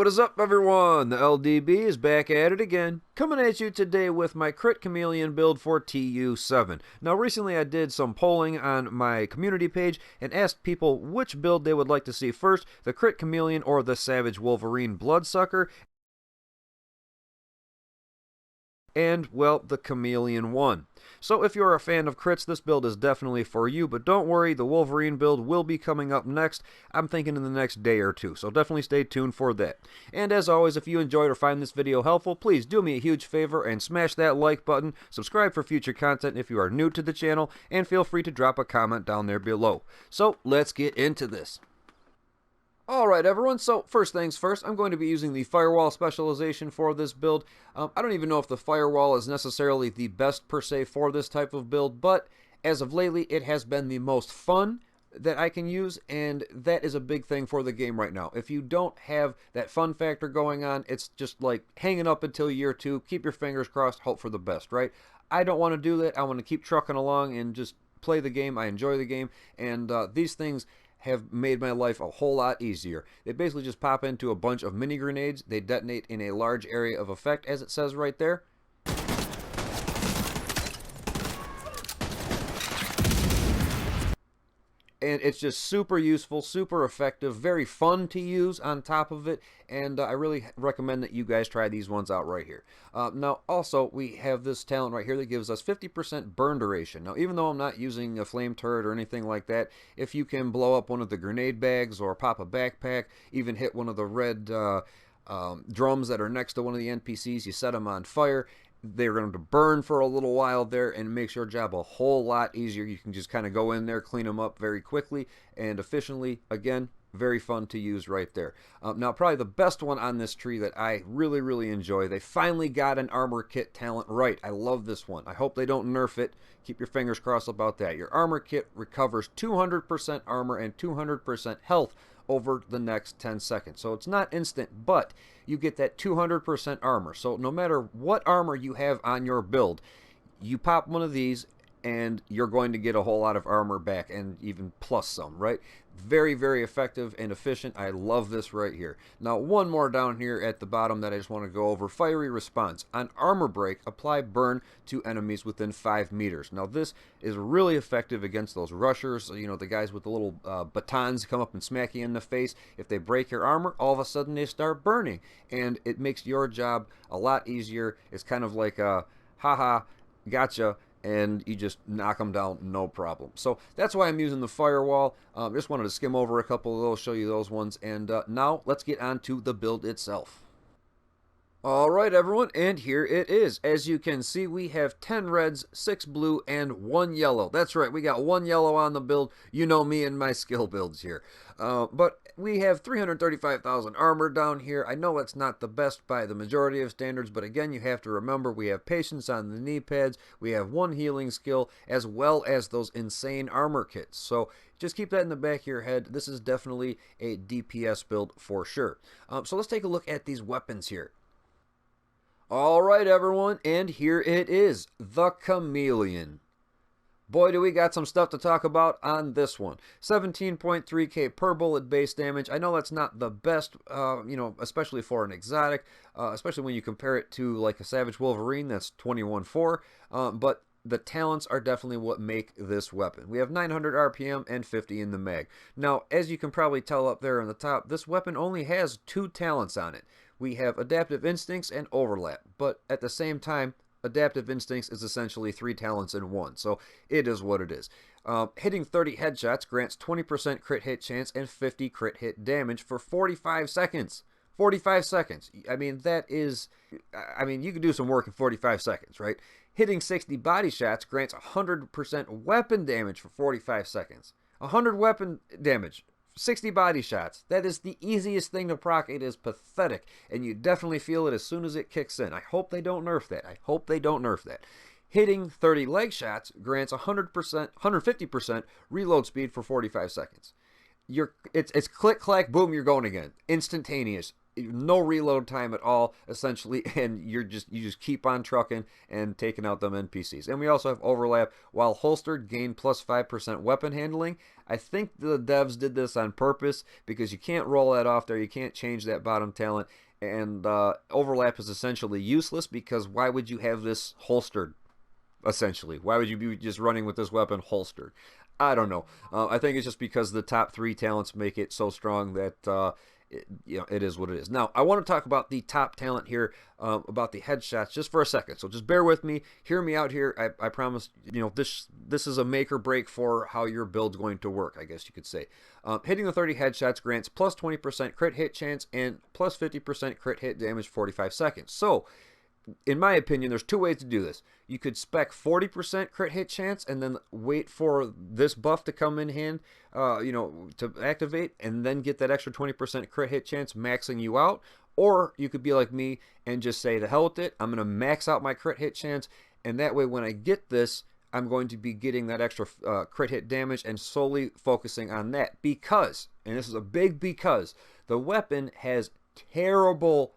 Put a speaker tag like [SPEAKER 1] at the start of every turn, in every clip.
[SPEAKER 1] is up, everyone? The LDB is back at it again, coming at you today with my Crit Chameleon build for TU7. Now, recently I did some polling on my community page and asked people which build they would like to see first, the Crit Chameleon or the Savage Wolverine Bloodsucker. And, well, the Chameleon won. So if you're a fan of crits, this build is definitely for you, but don't worry, the Wolverine build will be coming up next, I'm thinking in the next day or two, so definitely stay tuned for that. And as always, if you enjoyed or find this video helpful, please do me a huge favor and smash that like button, subscribe for future content if you are new to the channel, and feel free to drop a comment down there below. So let's get into this. Alright everyone, so first things first, I'm going to be using the Firewall specialization for this build. I don't even know if the Firewall is necessarily the best per se for this type of build, but as of lately it has been the most fun that I can use, and that is a big thing for the game right now. If you don't have that fun factor going on, it's just like hanging up until year 2, keep your fingers crossed, hope for the best, right? I don't want to do that. I want to keep trucking along and just play the game. I enjoy the game, and these things have made my life a whole lot easier. They basically just pop into a bunch of mini grenades. They detonate in a large area of effect, as it says right there. And it's just super useful, super effective, very fun to use on top of it, and I really recommend that you guys try these ones out right here. Now, also, we have this talent right here that gives us 50% burn duration. Now, even though I'm not using a flame turret or anything like that, if you can blow up one of the grenade bags or pop a backpack, even hit one of the red drums that are next to one of the NPCs, you set them on fire, they're going to burn for a little while there and makes your job a whole lot easier. You can just kind of go in there, clean them up very quickly and efficiently. Again, very fun to use right there. Now, probably the best one on this tree that I really enjoy, they finally got an armor kit talent right. I love this one. I hope they don't nerf it. Keep your fingers crossed about that. Your armor kit recovers 200% armor and 200% health over the next 10 seconds. So it's not instant, but you get that 200% armor. So no matter what armor you have on your build, you pop one of these and you're going to get a whole lot of armor back, and even plus some, right? Very effective and efficient. I love this right here. Now, one more down here at the bottom that I just want to go over. Fiery response. On armor break, apply burn to enemies within 5 meters. Now, this is really effective against those rushers, you know, the guys with the little batons come up and smack you in the face. If they break your armor, all of a sudden they start burning, and it makes your job a lot easier. It's kind of like a haha, gotcha, and you just knock them down, no problem. So that's why I'm using the Firewall. Just wanted to skim over a couple of those, show you those ones, and now let's get on to the build itself. Alright everyone, and here it is. As you can see, we have 10 reds, 6 blue, and 1 yellow. That's right, we got 1 yellow on the build. You know me and my skill builds here. But we have 335,000 armor down here. I know it's not the best by the majority of standards, but again, you have to remember we have patience on the knee pads, we have 1 healing skill, as well as those insane armor kits. So just keep that in the back of your head. This is definitely a DPS build for sure. So let's take a look at these weapons here. Alright everyone, and here it is, the Chameleon. Boy, do we got some stuff to talk about on this one. 17.3k per bullet base damage. I know that's not the best, you know, especially for an exotic, especially when you compare it to like a Savage Wolverine, that's 21.4, but the talents are definitely what make this weapon. We have 900 RPM and 50 in the mag. Now, as you can probably tell up there on the top, this weapon only has 2 talents on it. We have Adaptive Instincts and Overlap, but at the same time, Adaptive Instincts is essentially 3 talents in one, so it is what it is. Hitting 30 headshots grants 20% crit hit chance and 50 crit hit damage for 45 seconds. 45 seconds. I mean, that is, I mean, you can do some work in 45 seconds, right? Hitting 60 body shots grants 100% weapon damage for 45 seconds. 100 weapon damage. 60 body shots. That is the easiest thing to proc. It is pathetic, and you definitely feel it as soon as it kicks in. I hope they don't nerf that. I hope they don't nerf that. Hitting 30 leg shots grants 100%, 150% reload speed for 45 seconds. It's click, clack, boom, you're going again. Instantaneous. no reload time at all, essentially, and you just keep on trucking and taking out them NPCs. And we also have overlap. While holstered, gain plus 5% weapon handling. I think the devs did this on purpose because you can't roll that off there. You can't change that bottom talent. And overlap is essentially useless because why would you have this holstered, essentially? Why would you be just running with this weapon holstered? I don't know. I think it's just because the top 3 talents make it so strong that it is what it is. Now, I want to talk about the top talent here, about the headshots, just for a second. So just bear with me, hear me out here. I promise. This is a make or break for how your build's going to work, I guess you could say. Hitting the 30 headshots grants plus 20% crit hit chance and plus 50% crit hit damage 45 seconds. So, in my opinion, there's 2 ways to do this. You could spec 40% crit hit chance and then wait for this buff to come in hand, to activate, and then get that extra 20% crit hit chance, maxing you out. Or you could be like me and just say, the hell with it, I'm going to max out my crit hit chance, and that way when I get this, I'm going to be getting that extra crit hit damage and solely focusing on that. Because, and this is a big because, the weapon has terrible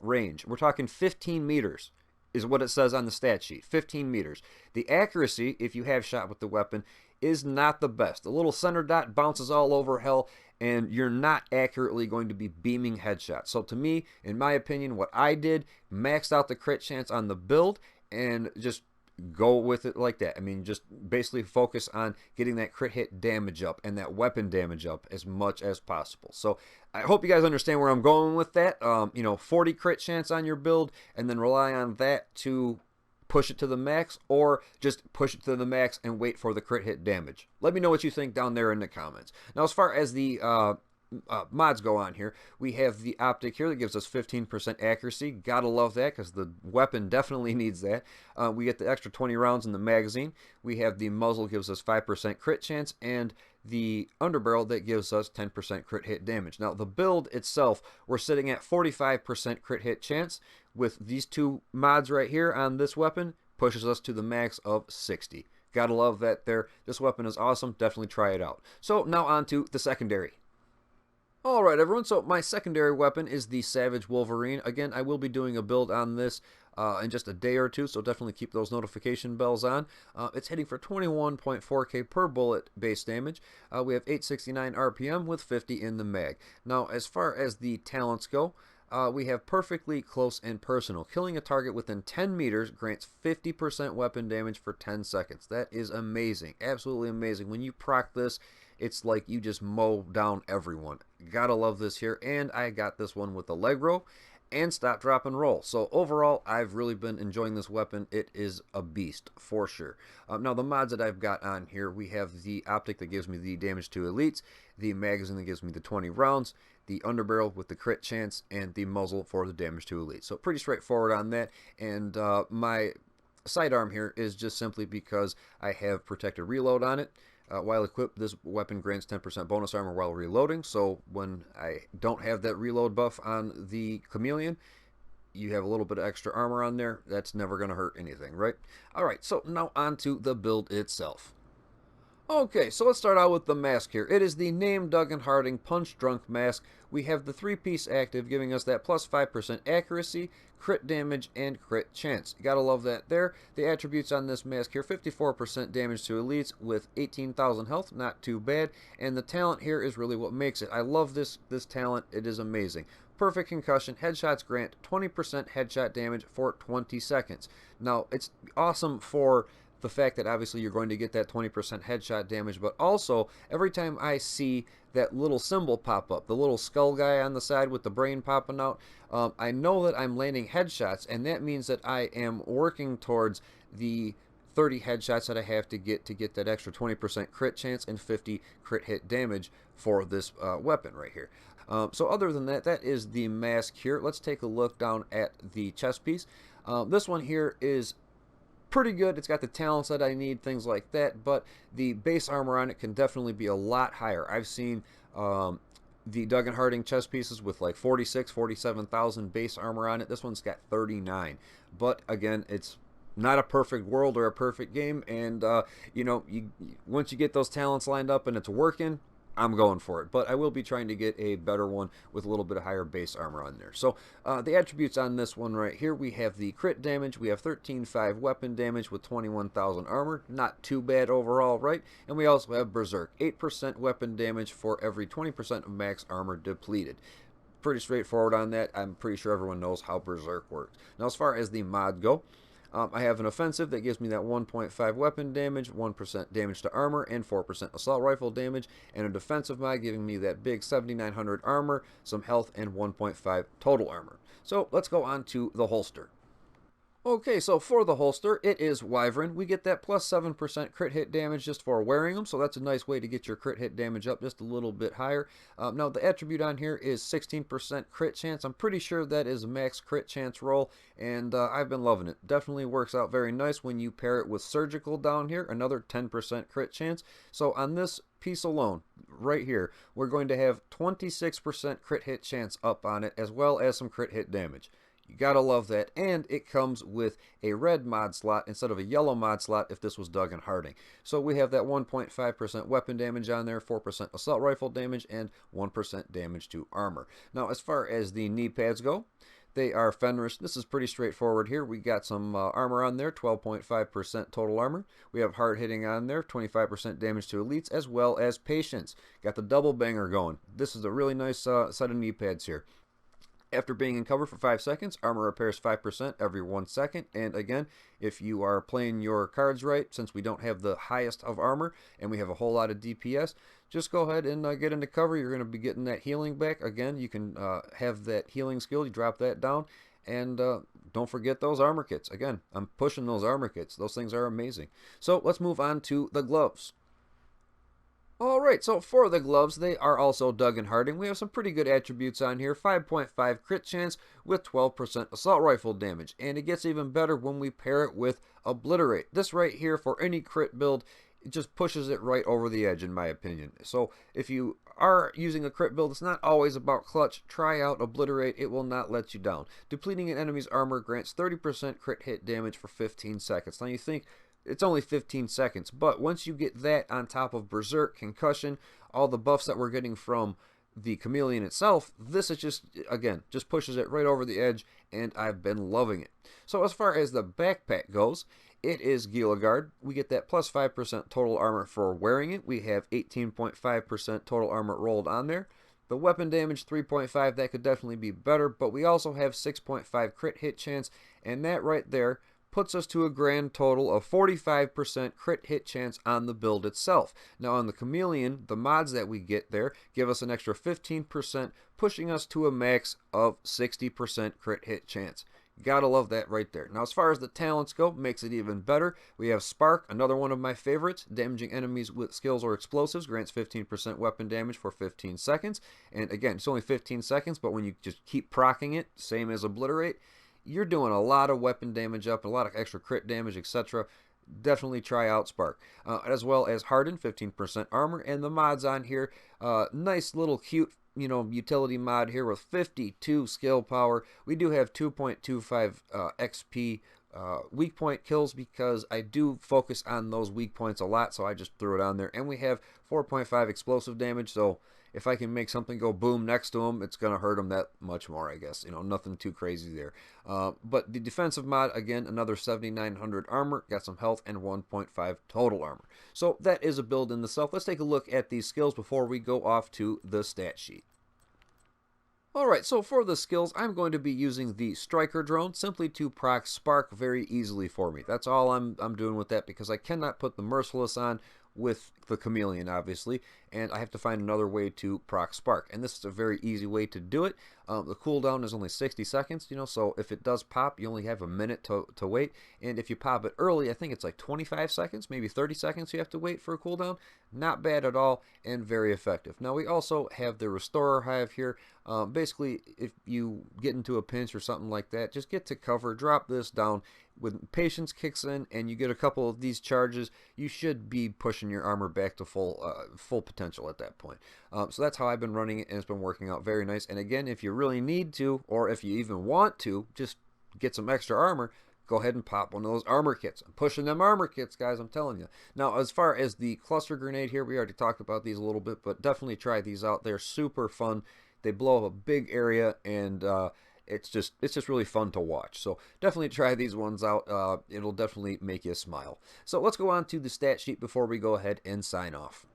[SPEAKER 1] range. We're talking 15 meters is what it says on the stat sheet. 15 meters. The accuracy, if you have shot with the weapon, is not the best. The little center dot bounces all over hell, and you're not accurately going to be beaming headshots. So to me, in my opinion, what I did, maxed out the crit chance on the build and just go with it like that. I mean, just basically focus on getting that crit hit damage up and that weapon damage up as much as possible. So I hope you guys understand where I'm going with that. 40 crit chance on your build and then rely on that to push it to the max, or just push it to the max and wait for the crit hit damage. Let me know what you think down there in the comments. Now, as far as the mods go on here, we have the optic here that gives us 15% accuracy. Gotta love that because the weapon definitely needs that. We get the extra 20 rounds in the magazine. We have the muzzle, gives us 5% crit chance, and the underbarrel that gives us 10% crit hit damage. Now the build itself, we're sitting at 45% crit hit chance. With these 2 mods right here on this weapon, pushes us to the max of 60. Gotta love that there. This weapon is awesome. Definitely try it out. So now on to the secondary. Alright everyone, so my secondary weapon is the Savage Wolverine. Again, I will be doing a build on this in just a day or 2, so definitely keep those notification bells on. It's hitting for 21.4k per bullet base damage. We have 869 RPM with 50 in the mag. Now, as far as the talents go, we have Perfectly Close and Personal. Killing a target within 10 meters grants 50% weapon damage for 10 seconds. That is amazing. Absolutely amazing. When you proc this, it's like you just mow down everyone. Gotta love this here. And I got this one with Allegro and Stop, Drop, and Roll. So overall, I've really been enjoying this weapon. It is a beast for sure. Now the mods that I've got on here, we have the optic that gives me the damage to elites, the magazine that gives me the 20 rounds, the underbarrel with the crit chance, and the muzzle for the damage to elites. So pretty straightforward on that. And my sidearm here is just simply because I have protected reload on it. While equipped, this weapon grants 10% bonus armor while reloading, so when I don't have that reload buff on the Chameleon, you have a little bit of extra armor on there. That's never going to hurt anything, right? Alright, so now on to the build itself. Okay, so let's start out with the mask here. It is the Name Duggan Harding Punch Drunk Mask. We have the 3-piece active giving us that plus 5% accuracy, crit damage, and crit chance. You gotta love that there. The attributes on this mask here, 54% damage to elites with 18,000 health, not too bad. And the talent here is really what makes it. I love this talent. It is amazing. Perfect concussion. Headshots grant 20% headshot damage for 20 seconds. Now, it's awesome for the fact that obviously you're going to get that 20% headshot damage, but also every time I see that little symbol pop up, the little skull guy on the side with the brain popping out, I know that I'm landing headshots, and that means that I am working towards the 30 headshots that I have to get that extra 20% crit chance and 50 crit hit damage for this weapon right here. So other than that, that is the mask here. Let's take a look down at the chest piece. This one here is pretty good. It's got the talents that I need, things like that, but the base armor on it can definitely be a lot higher. I've seen the Duggan Harding chest pieces with like 46, 47,000 base armor on it. This one's got 39, but again, it's not a perfect world or a perfect game, and once you get those talents lined up and it's working, I'm going for it. But I will be trying to get a better one with a little bit of higher base armor on there. So the attributes on this one right here, we have the crit damage. We have 13.5 weapon damage with 21,000 armor. Not too bad overall, right? And we also have Berserk, 8% weapon damage for every 20% of max armor depleted. Pretty straightforward on that. I'm pretty sure everyone knows how Berserk works. Now, as far as the mod go, I have an offensive that gives me that 1.5 weapon damage, 1% damage to armor, and 4% assault rifle damage, and a defensive mod giving me that big 7,900 armor, some health, and 1.5 total armor. So let's go on to the holster. Okay, so for the holster, it is Wyvern. We get that plus 7% crit hit damage just for wearing them, so that's a nice way to get your crit hit damage up just a little bit higher. Now, the attribute on here is 16% crit chance. I'm pretty sure that is a max crit chance roll, and I've been loving it. Definitely works out very nice when you pair it with Surgical down here, another 10% crit chance. So on this piece alone, right here, we're going to have 26% crit hit chance up on it, as well as some crit hit damage. You gotta love that, and it comes with a red mod slot instead of a yellow mod slot if this was Dug and Harding. So we have that 1.5% weapon damage on there, 4% assault rifle damage, and 1% damage to armor. Now, as far as the knee pads go, they are Fenris. This is pretty straightforward here. We got some armor on there, 12.5% total armor. We have hard hitting on there, 25% damage to elites, as well as patience. Got the double banger going. This is a really nice set of knee pads here. After being in cover for 5 seconds, armor repairs 5% every 1 second. And again, if you are playing your cards right, since we don't have the highest of armor and we have a whole lot of DPS, just go ahead and get into cover. You're going to be getting that healing back. Again, you can have that healing skill. You drop that down. And don't forget those armor kits. Again, I'm pushing those armor kits. Those things are amazing. So let's move on to the gloves. Alright, so for the gloves, they are also Dug and Harding. We have some pretty good attributes on here. 5.5 crit chance with 12% assault rifle damage. And it gets even better when we pair it with Obliterate. This right here, for any crit build, it just pushes it right over the edge, in my opinion. So if you are using a crit build, it's not always about clutch. Try out Obliterate. It will not let you down. Depleting an enemy's armor grants 30% crit hit damage for 15 seconds. Now you think, it's only 15 seconds, but once you get that on top of Berserk, Concussion, all the buffs that we're getting from the Chameleon itself, this is just, again, just pushes it right over the edge, and I've been loving it. So as far as the backpack goes, it is Gilligard. We get that plus 5% total armor for wearing it. We have 18.5% total armor rolled on there. The weapon damage, 3.5, that could definitely be better, but we also have 6.5 crit hit chance, and that right there puts us to a grand total of 45% crit hit chance on the build itself. Now on the Chameleon, the mods that we get there give us an extra 15%, pushing us to a max of 60% crit hit chance. Gotta love that right there. Now as far as the talents go, makes it even better. We have Spark, another one of my favorites. Damaging enemies with skills or explosives grants 15% weapon damage for 15 seconds. And again, it's only 15 seconds, but when you just keep proccing it, same as Obliterate, you're doing a lot of weapon damage up, a lot of extra crit damage, etc. Definitely try out Spark. As well as Harden, 15% armor, and the mods on here, nice little cute, utility mod here with 52 skill power. We do have 2.25 XP weak point kills because I do focus on those weak points a lot, so I just threw it on there. And we have 4.5 explosive damage, so if I can make something go boom next to him, it's going to hurt him that much more, I guess. Nothing too crazy there. But the defensive mod, again, another 7,900 armor, got some health, and 1.5 total armor. So that is a build in itself. Let's take a look at these skills before we go off to the stat sheet. Alright, so for the skills, I'm going to be using the Striker Drone simply to proc Spark very easily for me. That's all I'm doing with that because I cannot put the Merciless on with the Chameleon, obviously, and I have to find another way to proc Spark, and this is a very easy way to do it. The cooldown is only 60 seconds, so if it does pop, you only have a minute to wait, and if you pop it early, I think it's like 25 seconds, maybe 30 seconds you have to wait for a cooldown. Not bad at all, and very effective. Now, we also have the Restorer Hive here. Basically, if you get into a pinch or something like that, just get to cover, drop this down. When patience kicks in and you get a couple of these charges, you should be pushing your armor back to full potential at that point. So that's how I've been running it, and it's been working out very nice. And again, if you really need to, or if you even want to, just get some extra armor, go ahead and pop one of those armor kits. I'm pushing them armor kits, guys, I'm telling you. Now, as far as the cluster grenade here, we already talked about these a little bit, but definitely try these out. They're super fun. They blow up a big area, and it's just really fun to watch. So definitely try these ones out. It'll definitely make you smile. So let's go on to the stat sheet before we go ahead and sign off.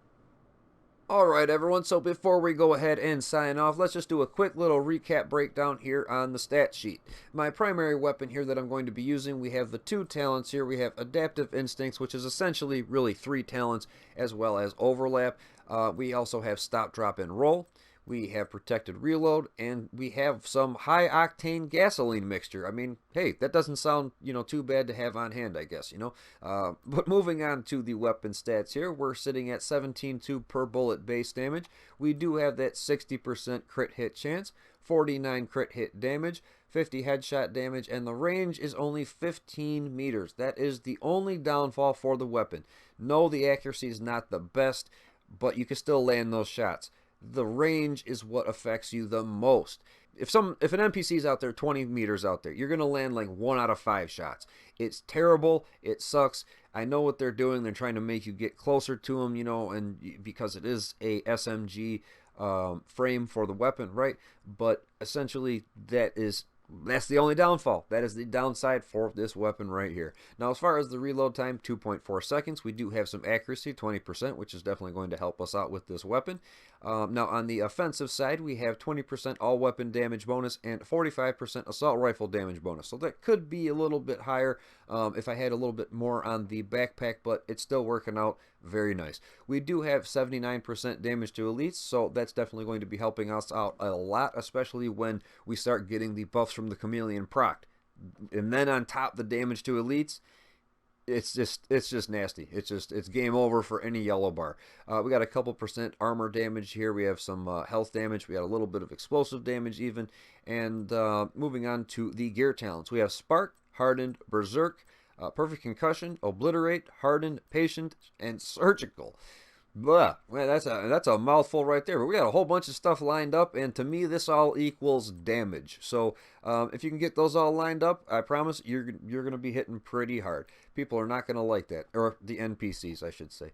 [SPEAKER 1] Alright everyone, so before we go ahead and sign off, let's just do a quick little recap breakdown here on the stat sheet. My primary weapon here that I'm going to be using, we have the 2 talents here. We have Adaptive Instincts, which is essentially really 3 talents, as well as Overlap. We also have Stop, Drop, and Roll. We have Protected Reload, and we have some high-octane gasoline mixture. I mean, hey, that doesn't sound, too bad to have on hand, I guess, But moving on to the weapon stats here, we're sitting at 17.2 per bullet base damage. We do have that 60% crit hit chance, 49 crit hit damage, 50 headshot damage, and the range is only 15 meters. That is the only downfall for the weapon. No, the accuracy is not the best, but you can still land those shots. The range is what affects you the most. If an NPC is out there 20 meters out there, you're going to land like 1 out of 5 shots. It's terrible. It sucks. I know what they're doing. They're trying to make you get closer to them, and because it is a SMG frame for the weapon, right? But essentially that's the only downfall. That is the downside for this weapon right here. Now, as far as the reload time, 2.4 seconds. We do have some accuracy, 20%, which is definitely going to help us out with this weapon. Now, on the offensive side, we have 20% all weapon damage bonus and 45% assault rifle damage bonus. So that could be a little bit higher if I had a little bit more on the backpack, but it's still working out very nice. We do have 79% damage to elites, so that's definitely going to be helping us out a lot, especially when we start getting the buffs from the Chameleon proc. And then on top, the damage to elites, it's just nasty. It's game over for any yellow bar. We got a couple percent armor damage here. We have some health damage. We got a little bit of explosive damage even. And moving on to the gear talents, we have Spark, Hardened, Berserk, Perfect Concussion, Obliterate, Hardened, Patient, and Surgical. Blah. Man, that's a mouthful right there. But we got a whole bunch of stuff lined up, and to me, this all equals damage. So if you can get those all lined up, I promise you're going to be hitting pretty hard. People are not going to like that, or the NPCs, I should say.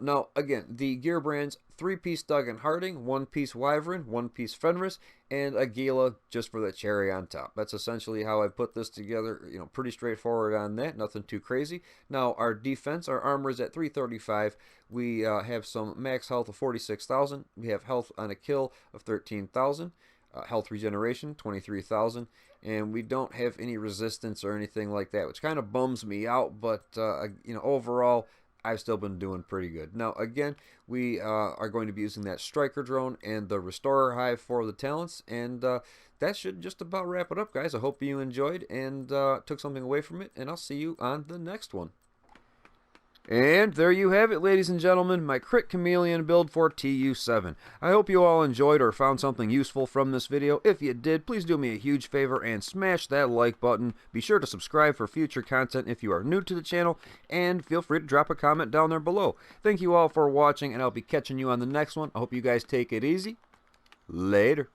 [SPEAKER 1] Now, again, the gear brands: 3-piece Dug and Harding, 1-piece Wyvern, 1-piece Fenris, and a Gila just for the cherry on top. That's essentially how I put this together. Pretty straightforward on that. Nothing too crazy. Now, our defense, our armor is at 335. We have some max health of 46,000. We have health on a kill of 13,000. Health regeneration 23,000, and we don't have any resistance or anything like that, which kind of bums me out. But overall, I've still been doing pretty good. Now, again, we are going to be using that striker drone and the restorer hive for the talents, and that should just about wrap it up, guys. I hope you enjoyed and took something away from it, and I'll see you on the next one. And there you have it, ladies and gentlemen, my Crit Chameleon build for TU7. I hope you all enjoyed or found something useful from this video. If you did, please do me a huge favor and smash that like button. Be sure to subscribe for future content if you are new to the channel, and feel free to drop a comment down there below. Thank you all for watching, and I'll be catching you on the next one. I hope you guys take it easy. Later.